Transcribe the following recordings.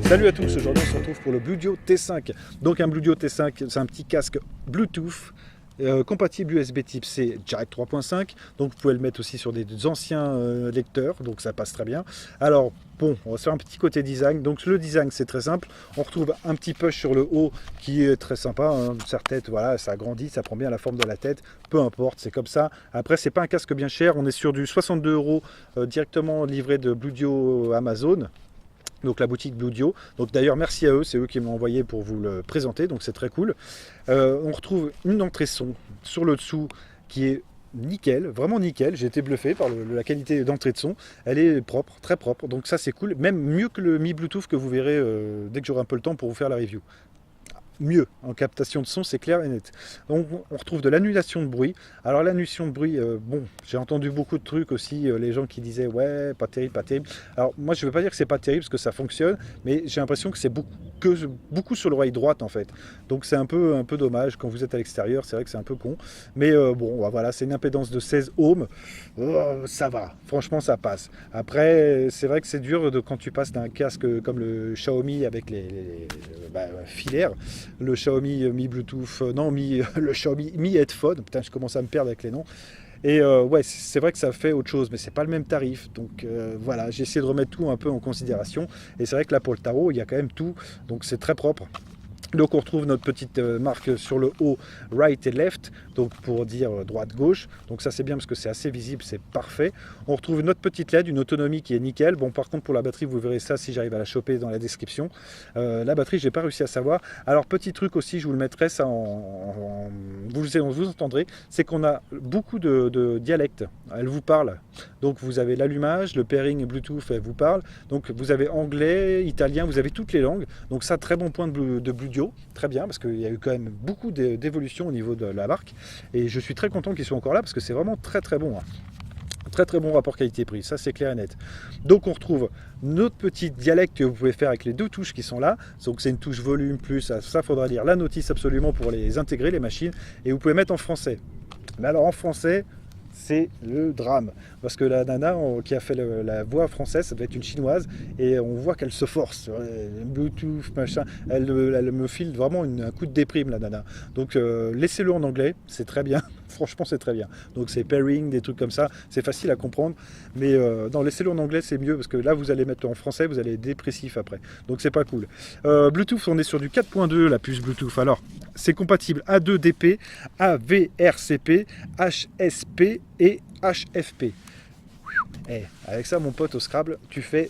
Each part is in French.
Salut à tous, aujourd'hui on se retrouve pour le Bluedio T5. Donc un Bluedio T5, c'est un petit casque Bluetooth compatible USB type C Jack 3.5. Donc vous pouvez le mettre aussi sur des anciens lecteurs, donc ça passe très bien. Alors bon, on va se faire un petit côté design. Donc le design c'est très simple. On retrouve un petit push sur le haut qui est très sympa. Hein. Serre-tête, voilà, ça agrandit, ça prend bien la forme de la tête. Peu importe, c'est comme ça. Après, c'est pas un casque bien cher. On est sur du 62 € directement livré de Bluedio Amazon. Donc la boutique Bluedio. Donc d'ailleurs merci à eux, c'est eux qui m'ont envoyé pour vous le présenter, donc c'est très cool. On retrouve une entrée son sur le dessous qui est nickel, vraiment nickel. J'ai été bluffé par la qualité d'entrée de son. Elle est propre, très propre, donc ça c'est cool. Même mieux que le Mi Bluetooth que vous verrez dès que j'aurai un peu le temps pour vous faire la review. Mieux en captation de son, c'est clair et net. Donc on retrouve de l'annulation de bruit. Alors l'annulation de bruit, bon, j'ai entendu beaucoup de trucs aussi, les gens qui disaient ouais, pas terrible, pas terrible. Alors moi je ne veux pas dire que c'est pas terrible parce que ça fonctionne, mais j'ai l'impression que c'est beaucoup sur l'oreille droite en fait. Donc c'est un peu dommage quand vous êtes à l'extérieur, c'est vrai que c'est un peu con. Mais bon, voilà, c'est une impédance de 16 ohms, ça va, franchement ça passe. Après, c'est vrai que c'est dur quand tu passes d'un casque comme le Xiaomi avec les filaires. Le Xiaomi Mi Bluetooth, le Xiaomi Mi Headphone, putain je commence à me perdre avec les noms. Et ouais, c'est vrai que ça fait autre chose, mais c'est pas le même tarif. Donc voilà, j'ai essayé de remettre tout un peu en considération. Et c'est vrai que là pour le tarot, il y a quand même tout, donc c'est très propre. Donc on retrouve notre petite marque sur le haut, right et left, donc pour dire droite-gauche. Donc ça c'est bien parce que c'est assez visible, c'est parfait. On retrouve notre petite LED, une autonomie qui est nickel. Bon par contre pour la batterie, vous verrez ça si j'arrive à la choper dans la description. La batterie, j'ai pas réussi à savoir. Alors petit truc aussi, je vous le mettrai ça vous entendrez, c'est qu'on a beaucoup de dialectes. Elle vous parle. Donc vous avez l'allumage, le pairing Bluetooth, elle vous parle. Donc vous avez anglais, italien, vous avez toutes les langues. Donc ça, très bon point de Bluedio. Très bien, parce qu'il y a eu quand même beaucoup d'évolution au niveau de la marque. Et je suis très content qu'ils soient encore là, parce que c'est vraiment très très bon. Hein. Très très bon rapport qualité-prix, ça c'est clair et net. Donc on retrouve notre petit dialecte que vous pouvez faire avec les deux touches qui sont là. Donc c'est une touche volume plus, ça faudra lire la notice absolument pour les intégrer, les machines. Et vous pouvez mettre en français. Mais alors en français, c'est le drame. Parce que la nana qui a fait la voix française, ça doit être une chinoise, et on voit qu'elle se force. Bluetooth, machin, elle me file vraiment un coup de déprime, la nana. Donc laissez-le en anglais, c'est très bien. Franchement, c'est très bien. Donc c'est pairing, des trucs comme ça, c'est facile à comprendre. Mais non, laissez-le en anglais, c'est mieux, parce que là, vous allez mettre en français, vous allez être dépressif après. Donc c'est pas cool. Bluetooth, on est sur du 4.2, la puce Bluetooth. Alors, c'est compatible A2DP, AVRCP, HSP et HFP. Et avec ça, mon pote au Scrabble, tu fais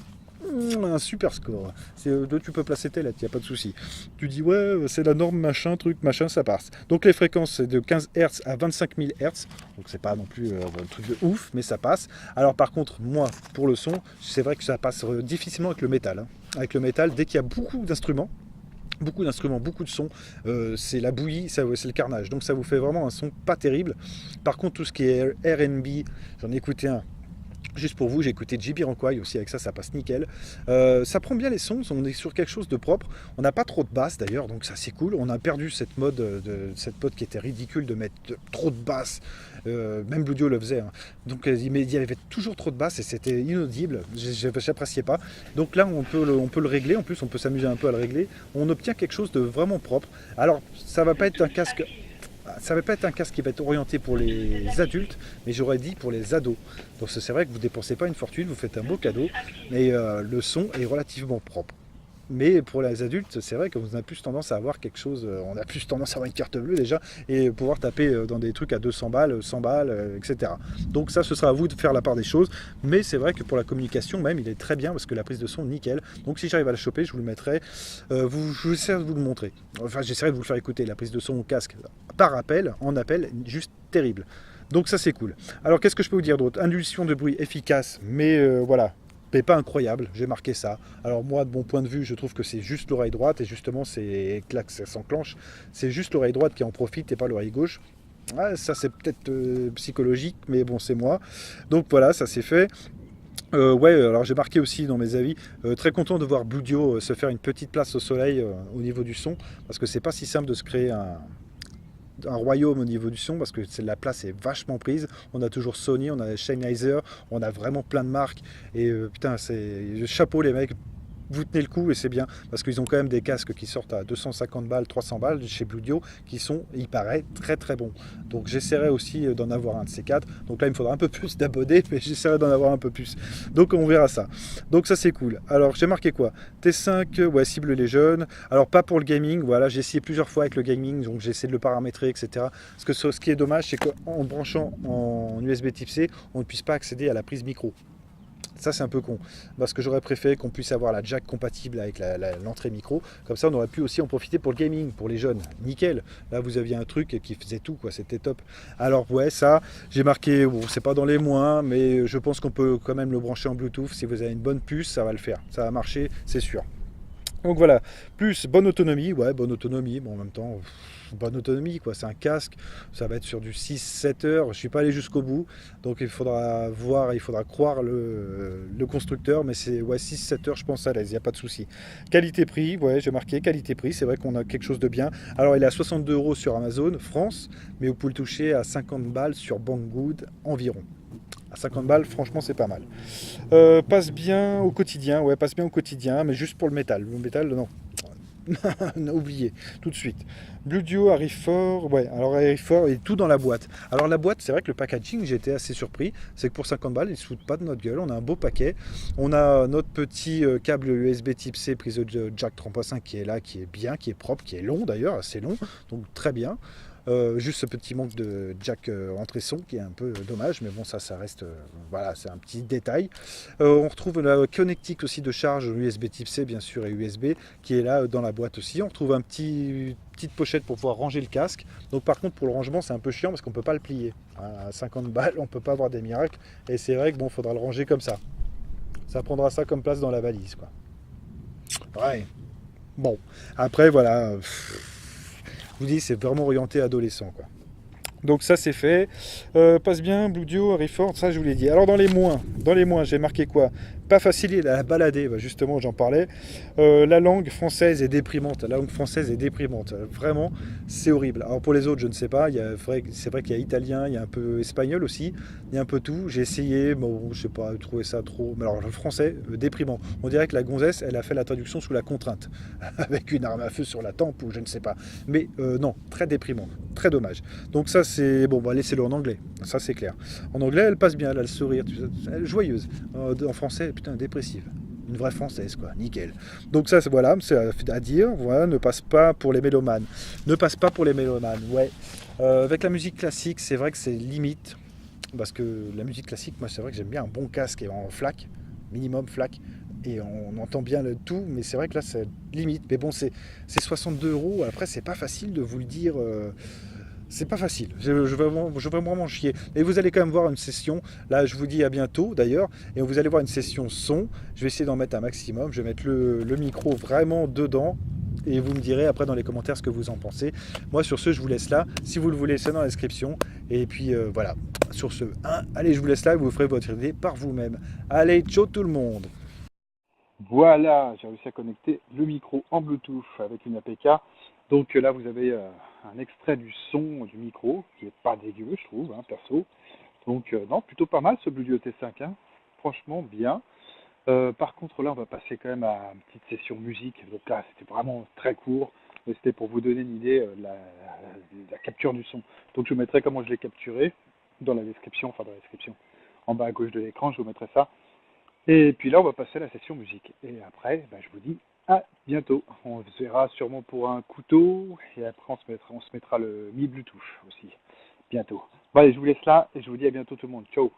un super score. Tu peux placer tes lettres, il n'y a pas de souci. Tu dis ouais, c'est la norme, machin, truc, machin, ça passe. Donc les fréquences, c'est de 15 Hz à 25 000 Hz. Donc c'est pas non plus un truc de ouf, mais ça passe. Alors par contre, moi, pour le son, c'est vrai que ça passe difficilement avec le métal. Hein. Avec le métal, dès qu'il y a beaucoup d'instruments, beaucoup de sons, c'est la bouillie, c'est le carnage. Donc ça vous fait vraiment un son pas terrible. Par contre, tout ce qui est R&B, j'en ai écouté un. Juste pour vous, j'ai écouté Jamiroquai aussi, avec ça, ça passe nickel. Ça prend bien les sons, on est sur quelque chose de propre. On n'a pas trop de basse d'ailleurs, donc ça c'est cool. On a perdu cette mode qui était ridicule de mettre trop de basse. Même Bluedio le faisait. Hein. Donc il y avait toujours trop de basse et c'était inaudible. J'appréciais pas. Donc là, on peut le régler. En plus, on peut s'amuser un peu à le régler. On obtient quelque chose de vraiment propre. Alors, ça va pas être un casque. Ça ne va pas être un casque qui va être orienté pour les adultes, mais j'aurais dit pour les ados. Donc c'est vrai que vous ne dépensez pas une fortune, vous faites un beau cadeau, mais le son est relativement propre. Mais pour les adultes, c'est vrai qu'on a plus tendance à avoir quelque chose, on a plus tendance à avoir une carte bleue déjà, et pouvoir taper dans des trucs à 200 balles, 100 balles, etc. Donc ça, ce sera à vous de faire la part des choses, mais c'est vrai que pour la communication même, il est très bien, parce que la prise de son, nickel. Donc si j'arrive à la choper, je vous le mettrai, j'essaierai de vous le montrer. Enfin, j'essaierai de vous le faire écouter, la prise de son au casque, par appel, en appel, juste terrible. Donc ça, c'est cool. Alors, qu'est-ce que je peux vous dire d'autre? Indulsion de bruit efficace, mais voilà, mais pas incroyable, j'ai marqué ça. Alors moi, de mon point de vue, je trouve que c'est juste l'oreille droite, et justement, c'est là que ça s'enclenche. C'est juste l'oreille droite qui en profite et pas l'oreille gauche. Ah, ça, c'est peut-être psychologique, mais bon, c'est moi. Donc voilà, ça c'est fait. Ouais, alors j'ai marqué aussi dans mes avis, très content de voir Bluedio se faire une petite place au soleil au niveau du son, parce que c'est pas si simple de se créer un royaume au niveau du son, parce que la place est vachement prise. On a toujours Sony, on a Sennheiser, on a vraiment plein de marques, et putain, c'est chapeau les mecs, vous tenez le coup et c'est bien, parce qu'ils ont quand même des casques qui sortent à 250 balles, 300 balles chez Bluedio, qui sont, il paraît, très très bons. Donc j'essaierai aussi d'en avoir un de ces quatre. Donc là, il me faudra un peu plus d'abonnés, mais j'essaierai d'en avoir un peu plus. Donc on verra ça. Donc ça c'est cool. Alors j'ai marqué quoi? T5, ouais, cible les jeunes. Alors pas pour le gaming, voilà, j'ai essayé plusieurs fois avec le gaming, donc j'ai essayé de le paramétrer, etc. Parce que ce qui est dommage, c'est qu'en branchant en USB type C, on ne puisse pas accéder à la prise micro. Ça c'est un peu con, parce que j'aurais préféré qu'on puisse avoir la jack compatible avec l'entrée micro, comme ça on aurait pu aussi en profiter pour le gaming, pour les jeunes, nickel. Là vous aviez un truc qui faisait tout, quoi, c'était top. Alors ouais, ça, j'ai marqué, bon, c'est pas dans les moins, mais je pense qu'on peut quand même le brancher en Bluetooth, si vous avez une bonne puce, ça va le faire, ça va marcher, c'est sûr. Donc voilà, plus bonne autonomie, ouais, bonne autonomie, bon en même temps, bonne autonomie, quoi, c'est un casque, ça va être sur du 6-7 heures, je ne suis pas allé jusqu'au bout, donc il faudra voir, il faudra croire le constructeur, mais c'est ouais, 6-7 heures, je pense à l'aise, il n'y a pas de souci. Qualité-prix, ouais, j'ai marqué qualité-prix, c'est vrai qu'on a quelque chose de bien. Alors il est à 62 euros sur Amazon, France, mais vous pouvez le toucher à 50 balles sur Banggood environ. À 50 balles, franchement, c'est pas mal. Passe bien au quotidien, ouais, passe bien au quotidien, mais juste pour le métal. Le métal, non. Oublié, tout de suite. Blue Duo arrive fort, ouais, alors arrive fort et tout dans la boîte. Alors la boîte, c'est vrai que le packaging, j'ai été assez surpris, c'est que pour 50 balles, ils ne se foutent pas de notre gueule, on a un beau paquet. On a notre petit câble USB type C, prise de jack 3.5 qui est là, qui est bien, qui est propre, qui est long d'ailleurs, assez long, donc très bien. Juste ce petit manque de jack entrée son qui est un peu dommage, mais bon ça reste, voilà, c'est un petit détail. On retrouve la connectique aussi de charge USB type C bien sûr et USB qui est là dans la boîte aussi. On retrouve petite pochette pour pouvoir ranger le casque. Donc par contre pour le rangement c'est un peu chiant parce qu'on ne peut pas le plier. À 50 balles on ne peut pas avoir des miracles et c'est vrai que bon faudra le ranger comme ça. Ça prendra ça comme place dans la valise quoi. Ouais. Bon après voilà. Je vous dis, c'est vraiment orienté adolescent, quoi. Donc ça c'est fait. Passe bien, Blue Duo, arrive fort, ça je vous l'ai dit. Alors dans les moins, j'ai marqué quoi? Pas facile à balader, bah, justement j'en parlais. La langue française est déprimante. La langue française est déprimante. Vraiment, c'est horrible. Alors pour les autres, je ne sais pas. C'est vrai qu'il y a italien, il y a un peu espagnol aussi, il y a un peu tout. J'ai essayé, bon, je sais pas, trouvé ça trop. Mais alors le français, déprimant. On dirait que la gonzesse, elle a fait la traduction sous la contrainte, avec une arme à feu sur la tempe ou je ne sais pas. Mais non, très déprimant, très dommage. Donc ça c'est bon, bah, laissez-le en anglais, ça c'est clair. En anglais elle passe bien, elle a le sourire, elle est joyeuse. En français, putain, dépressive. Une vraie française quoi, nickel. Donc ça voilà, c'est à dire, voilà, ne passe pas pour les mélomanes. Ne passe pas pour les mélomanes, ouais. Avec la musique classique, c'est vrai que c'est limite, parce que la musique classique, moi c'est vrai que j'aime bien un bon casque et en FLAC, minimum FLAC, et on entend bien le tout, mais c'est vrai que là c'est limite. Mais bon, c'est 62 euros, après c'est pas facile de vous le dire. C'est pas facile, je vais vraiment chier. Et vous allez quand même voir une session, là je vous dis à bientôt d'ailleurs, et vous allez voir une session son, je vais essayer d'en mettre un maximum, je vais mettre le micro vraiment dedans, et vous me direz après dans les commentaires ce que vous en pensez. Moi sur ce je vous laisse là, si vous le voulez c'est dans la description, et puis voilà, sur ce, allez je vous laisse là, vous ferez votre idée par vous-même. Allez, ciao tout le monde. Voilà, j'ai réussi à connecter le micro en Bluetooth avec une APK. Donc là, vous avez un extrait du son du micro, qui est pas dégueu, je trouve, hein, perso. Donc non, plutôt pas mal ce Bluetooth T5, hein. Franchement bien. Par contre, là, on va passer quand même à une petite session musique. Donc là, c'était vraiment très court, mais c'était pour vous donner une idée de la capture du son. Donc je vous mettrai comment je l'ai capturé dans la description, enfin dans la description. En bas à gauche de l'écran, je vous mettrai ça. Et puis là, on va passer à la session musique. Et après, bah, je vous dis à bientôt. On se verra sûrement pour un couteau. Et après, on se mettra le Mi Bluetooth aussi. Bientôt. Bon, allez, je vous laisse là et je vous dis à bientôt tout le monde. Ciao.